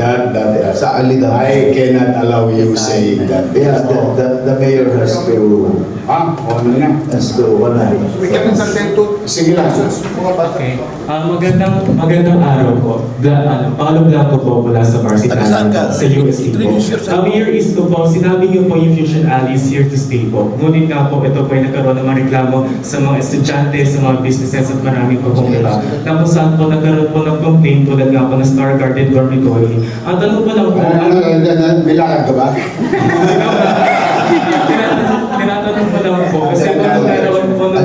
Sa alidang. I cannot allow you saying that. Yeah, the mayor has to, Ano na? We can consent to Sige lang. mga bata. Okay. Magandang araw po. Paalam lang po mula sa Varsity Saan ka? sa UST po. Mayor Isko po, sinabi niyo po yung Fusion Alley is here to stay po. Ngunit nga po, ito po ay nagkaroon ng mga reklamo sa mga estudyante, sa mga businesses at marami po pong iba. Tapos saan po nagkaroon po ng complaint tulad nga po ng Star Garden Dormitory. Ang tanong po lang po, Bilakad ka ba? tinatanong po lang po, kasi po nagkaroon po ng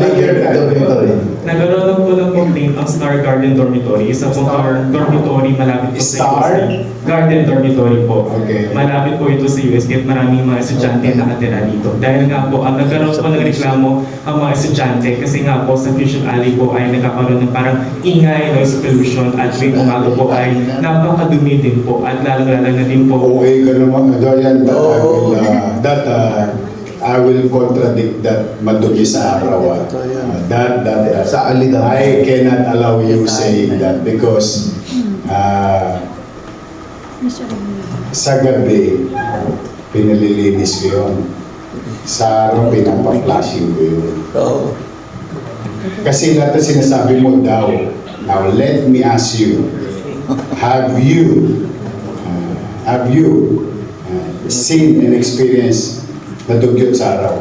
nagkaroon po ng complaint ang Star Garden Dormitory. Isa pong dormitory malapit po sa Star? Garden Dormitory po. Okay. Malapit po ito sa UST at maraming mga estudyante na nakatira dito. Dahil nga po, ang nagkaroon po ng reklamo ang mga estudyante kasi nga po sa Fusion Alley po ay nagkakaroon ng parang ingay, noise pollution at tuwing umaga po ay napakadumi din po at lalong-lalong na din po. Okay ka naman, Doyan, but I will contradict that madumi sa araw. Sa alidang. I cannot allow you saying that because sa gabi, pinalilinis ko yun. Sa araw, pinapa-flashing ko yun. Kasi lahat na sinasabi mo daw. Now, let me ask you, have you seen and experienced na dugyot sa araw?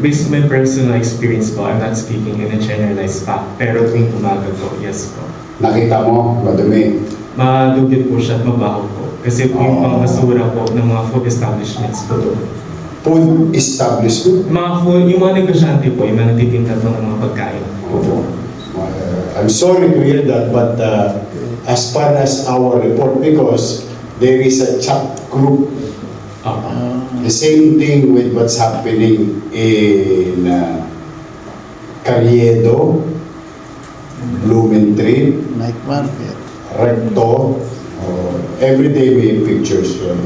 Based on my personal experience po, I'm not speaking in a generalized fact. Pero tuwing umaga po, yes po. Nakita mo, madumi. Madugyot po siya at mabaho po. Kasi po yung mga basura po ng mga food establishments po doon. Food establishment. Yung mga negosyante po, yung mga nagtitinda po ng mga pagkain po. I'm sorry to hear that, but as far as our report, because there is a chat group, the same thing with what's happening in Carriedo, Blumentritt, Night market. Recto, every day may pictures yun.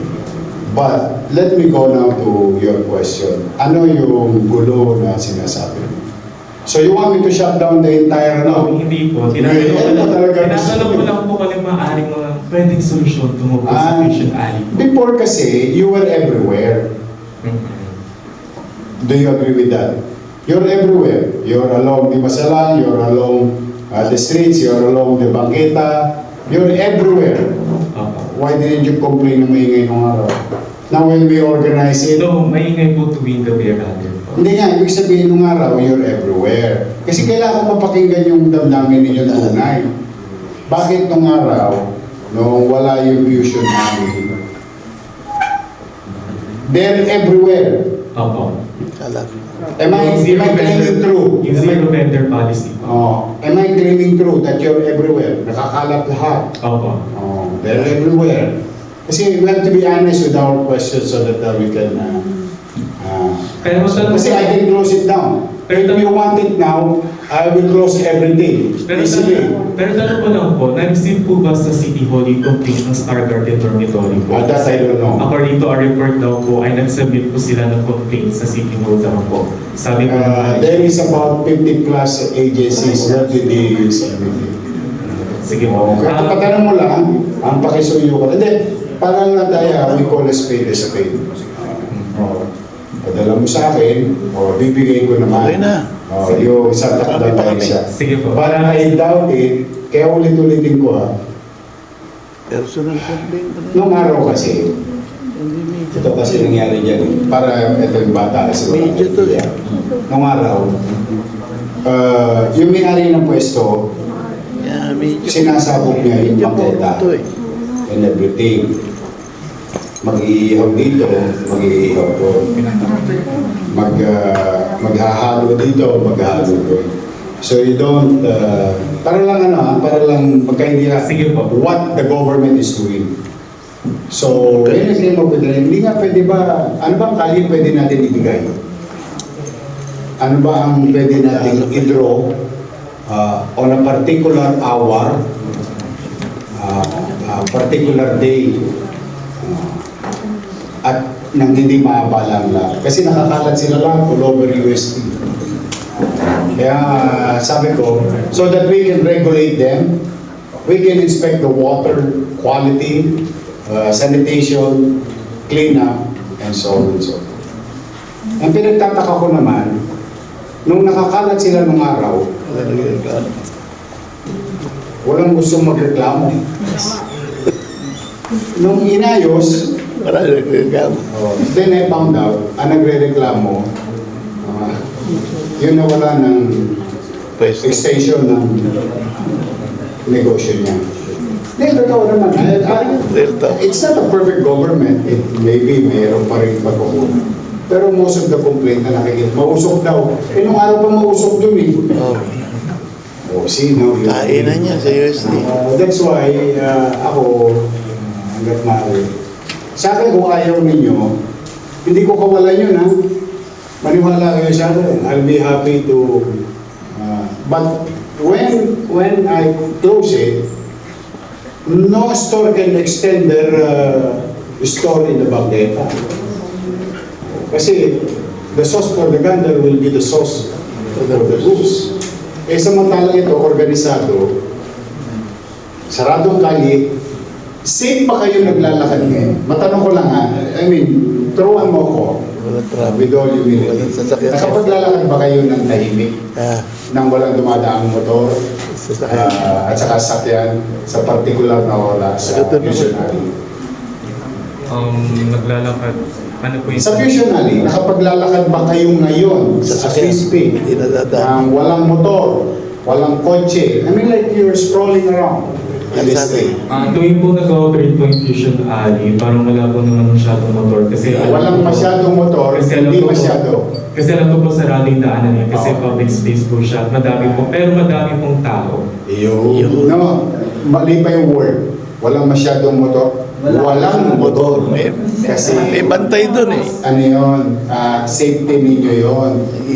But let me go now to your question. Ano yung gulo na sinasabi mo? So you want me to shut down the entire No, hindi po. Tinatanong ko lang po kung ano maaaring mga pwedeng solusyon tungo po sa Fusion Alley po. Before kasi, you were everywhere. Do you agree with that? You're everywhere. You're along the Masalan, you're along the streets, you're along the Banqueta. You're everywhere. Why didn't you complain na maingay nung araw? Now when we organize it, No, maingay po tuwing gabi rather po. hindi nga, ibig sabihin nung araw, you're everywhere. Kasi kailangan mapakinggan yung damdamin ninyo tunay. Bakit nung araw, nung wala yung fusion namin, they're everywhere. Opo. Am I claiming true? Yung zero vendor policy po. Am I claiming true that you're everywhere? Nakakalat lahat. Opo. They're everywhere. Kasi we have to be honest with our questions so that we can... Kaya matanong kasi I can close it down. If you want it now, I will close everything. Easily. Pero tanong ko lang po, na-receive po ba sa City Hall yung complaint ng Star Garden Dormitory po? That I don't know. According to our report daw po, ay nag-submit po sila ng complaint sa City Hall daw po. Sabi po There is about 50 plus agencies that did use everything. sige po. Patanong mo lang, ang pakisuyo ko. Hindi, parang lang tayo, we call a spade a spade. Padala mo sa akin, bibigay ko naman. Okay na. Yung isang takdang tayo siya. Sige po. Para I doubt it, kaya ulit-ulitin ko Personal complaint. nung araw kasi, ito kasi nangyari dyan para ito yung bata kasi wala. Medyo to eh. Nung araw, yung may-ari ng pwesto, Yeah, medyo. sinasabog niya yung maketa and everything. Mag-iihaw dito, mag-iihaw doon. Maghahalo dito, maghahalo doon. So you don't, para lang magkaintindihan Sige po. what the government is doing. So, yun ang hindi nga pwede ba, ano ba ang kali pwede natin ibigay? Ano ba ang pwede natin i-draw on a particular hour, particular day, at nang hindi maabalang lahat. Kasi nakakalat sila lahat all over UST. Kaya sabi ko, so that we can regulate them, we can inspect the water quality, sanitation, cleanup, and so on and so forth. Ang pinagtataka ko naman, nung nakakalat sila nung araw, walang gustong magreklamo. Nung inayos, Marami nagreklamo. then I found out, ang nagre-reklamo, yun nawala ng Pwesto. extension ng negosyo niya. Hindi, totoo naman. It's not a perfect government. It maybe mayroon pa rin pagkukunan. Pero most of the complaint na nakikita, mausok daw. Eh, nung araw pa mausok dun eh. Oh, Sino? kainan niya sa USD. That's why ako, hanggat maaari. Sa akin, kung ayaw ninyo, hindi ko kawalan yun, ha? Maniwala kayo sa akin. I'll be happy to... but when I close it, no store can extend their store in the Bagdeta. Kasi the sauce for the gander will be the sauce for the goose. Eh samantalang ito, organisado, saradong kali, safe pa kayo naglalakad ngayon? Matanong ko lang ha, I mean, turuan mo ko, Walang traffic. with all humility. Walang sasakyan. Nakapaglalakad ba kayo ng tahimik? Ah, Nang walang dumadaang motor? sasakyan. At saka sakyan sa particular na wala sa Ito naman. fusionary. Naglalakad. Ano po yung... Sa fusionary, nakapaglalakad ba kayo ngayon sa Crispy? Hindi nadadaan. Walang motor, walang kotse. I mean like you're strolling around in the street. Tuwing po nag-operate po yung Fusion Alley, parang wala po naman masyadong motor. Kasi Walang masyadong motor, hindi masyado. Kasi alam ko po sarado yung daanan niya kasi Oo. public space po siya. Madami po, pero madami pong tao. Yun. No, mali pa yung word. Walang masyadong motor. Walang motor. May Kasi bantay doon eh. ano yun, safety ninyo yun.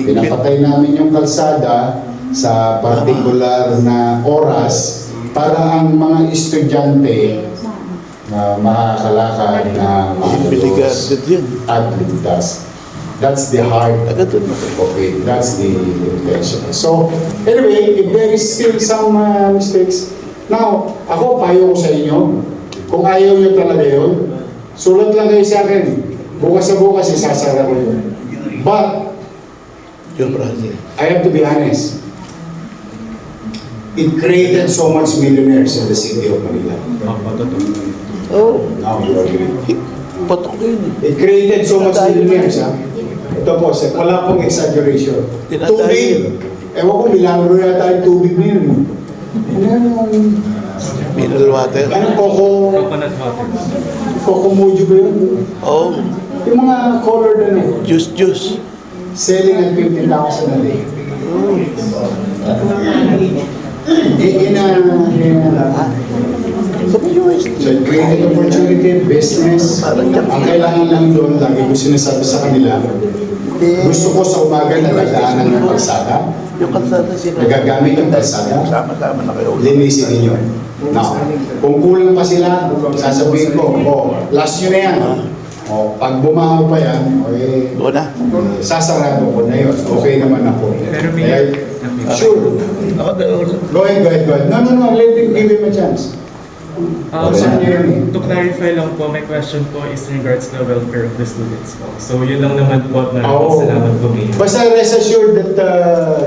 Pinapatay namin yung kalsada sa particular na oras para ang mga estudyante na makakalakad na Biligan maayos din yun. at ligtas. That's the heart Taga doon na. of it. That's the intention. So, anyway, if there is still some mistakes, now, ako payo ko sa inyo, kung ayaw nyo talaga yun, sulat lang kayo sa akin. Bukas sa bukas, isasara ko yun. But, Yung Brazil. I have to be honest. It created so much millionaires in the city of Manila. Oh, Now you agree. patok yun eh. It created so much millionaires, ha? Ito po, wala pong exaggeration. Dinadayo. Tubig. Ewan ko, milagro yata yung tubig na yun. Ano yung... Mineral water. Ano, Coconut water. Kokomujo ba yun? Oh, Yung mga colored ano, juice. selling at 50,000 a day. Sa USD. So, it created opportunity, business. Ang kailangan lang doon, lagi ko sinasabi sa kanila, gusto ko sa umaga nagdaanan ng kalsada, Yung kalsada sila. nagagamit yung kalsada, Sama-sama na kayo. linisin ninyo. Now, kung kulang pa sila, sasabihin ko, last nyo na yan. Pag bumaho pa yan, Go na. sasarado ko na yun. Okay naman ako. Pero may... Kaya, sure. Ako daw. Go ahead. No, let him give him a chance. So, to clarify lang po, my question po is in regards to the welfare of the students po. So, yun lang naman po at maraming salamat po, Mayor. Basta rest assured that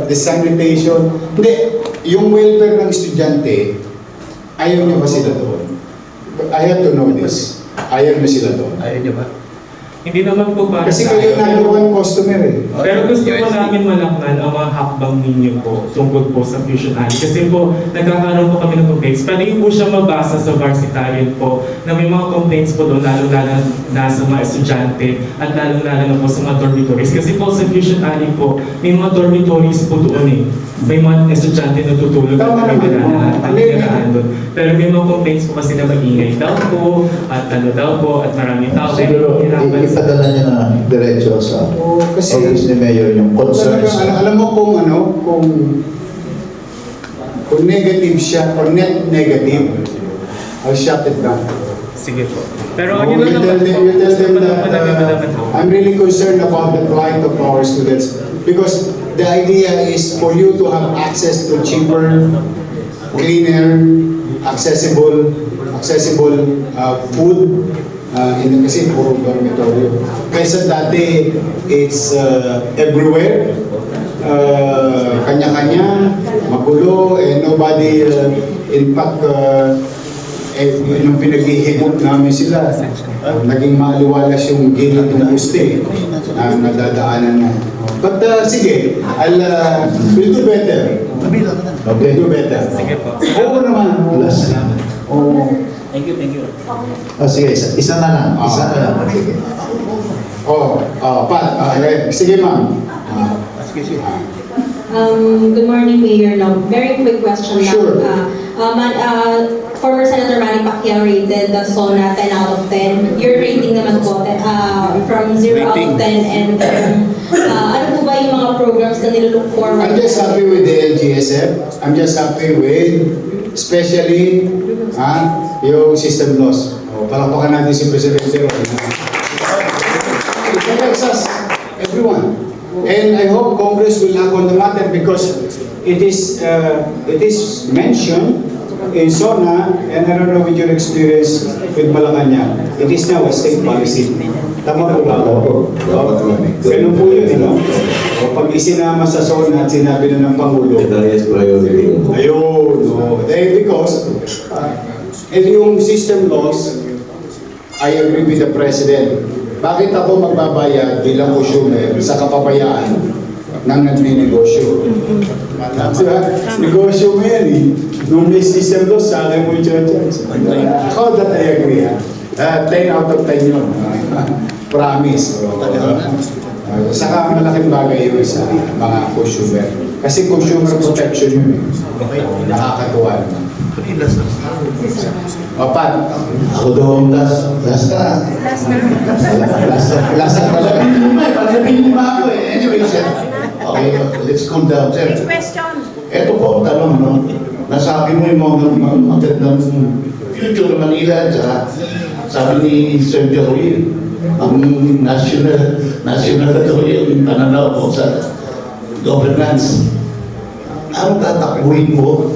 the sanitation, hindi, yung welfare ng estudyante, ayaw niyo ba sila doon? I have to know this. Ayaw niyo sila doon. Ayaw niyo ba? Hindi naman po para Kasi sa kayo akin. number one customer eh. Pero gusto po namin malakman ang mga hakbang ninyo po tungkol po sa Fusion Alley. Kasi po, nagkakaroon po kami ng complaints. Pwede po siya mabasa sa Varsitarian po na may mga complaints po doon, lalo-lalo na sa mga estudyante at lalo-lalo na po sa mga dormitories. Kasi po sa Fusion Alley po, may mga dormitories po doon eh. May mga estudyante na tutulog at Tama naman. nagdadaan doon. Pero may mga complaints po kasi na mag-ingay daw po, at ano daw po, at maraming tao. Siguro, Hirapan sa... ipadala niya na diretso sa Kasi, office ni Mayor yung concerns. alam mo kung negative siya or net negative, I'll shut it down. Sige po. Pero You yun lang tell them naman. that I'm really concerned about the plight of our students because the idea is for you to have access to cheaper, cleaner, accessible accessible food, kasi puro dormitory. Kaysa dati, it's everywhere. Kanya-kanya, magulo, and nobody, in fact, nung pinaghihimot namin sila, naging maaliwalas yung gilid ng guste na nadadaanan na. But sige, we'll do better. Okay. We'll do better. Sige po. Oo naman. Last. Oo. Sige, isa na lang. Isa na lang. Sige. Pat, sige ma'am. Good morning, Mayor. Very quick question lang. Sure. Former Senator Manny Pacquiao rated the SONA 10 out of 10. Your rating naman po, from 0 out of 10. And ano po ba yung mga programs na nilook forward? I'm just happy with the LGSF. I'm just happy with, especially, yung system loss. Palakpakan natin si Presidente Ron. It affects us, everyone. And I hope Congress will act on the matter because it is mentioned in SONA, and I don't know with your experience with Malacanang. It is now a state policy. Tama po ba ako? Ganun po yun, no? O pag isinama sa SONA at sinabi na ng Pangulo, ayun, no? Because, yung system laws, I agree with the President. Bakit ako magbabayad bilang consumer sa kapabayaan ng nagninegosyo? Diba? Negosyo mo yan eh. Nung may system laws, sa akin mo i-charge. Ako that I agree. 10 out of 10 yun. Promise. Saka malaking bagay yun sa mga consumer. Kasi consumer protection yun eh. Nakakatuwa naman. Pat. Ako daw ang last na. Last na talaga. Pagsabihin mo ako eh. Anyway, sir. Okay, let's cool down, sir. Next question. Ito po, tanong, no? Nasabi mo yung mga magandang future ng Manila, tsaka sabi ni Sir Joey, ang national na daw yung pananaw ko sa governance. Ano tatakbuhin mo?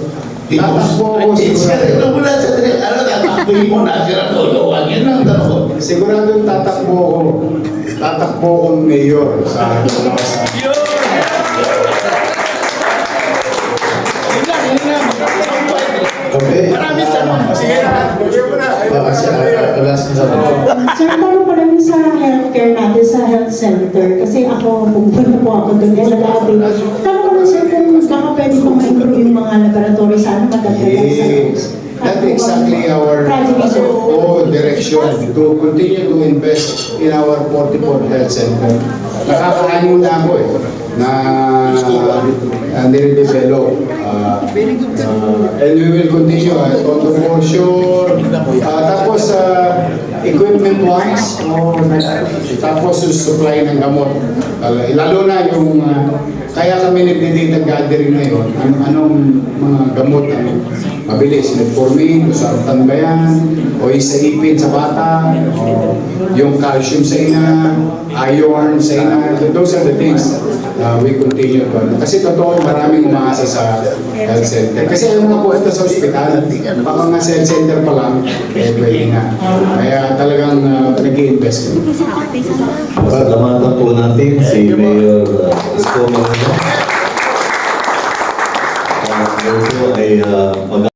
Tatakbo ako Ito mula sa ano tatakbuhin mo national na yan ang tanong ko. Siguradong tatakbo ako. Tatakbo akong mayor sa Okay. Maraming tanong. Sige na. Bigyan mo na. Last na tanong. Sir, tanong ko lang sa healthcare natin, sa health center. Kasi ako, pupunta po ako doon, nag-aabi. Tanong ko lang, sir, kung baka pwede kong ma-improve yung mga laboratory, sana magdagdagan sa That's exactly our direction to continue to invest in our 44 health center. Nakakaano na ako na nire-develop. And we will continue on the for sure. Tapos equipment wise, tapos yung supply ng gamot. Lalo na yung kaya kami nagdi-data gathering ngayon, anong mga gamot ang mabilis, metformin, sartan ba yan, o isaipin sa bata, o yung calcium sa ina, iron sa ina, those are the things we continue to. Kasi totoo, maraming umaasa sa health center. Kasi yung mga puwenta sa ospital, baka nga health center pa lang, pwede na. Kaya talagang nag-i-invest. Pasalamatan po natin si Mayor Isko Malino. Ito ay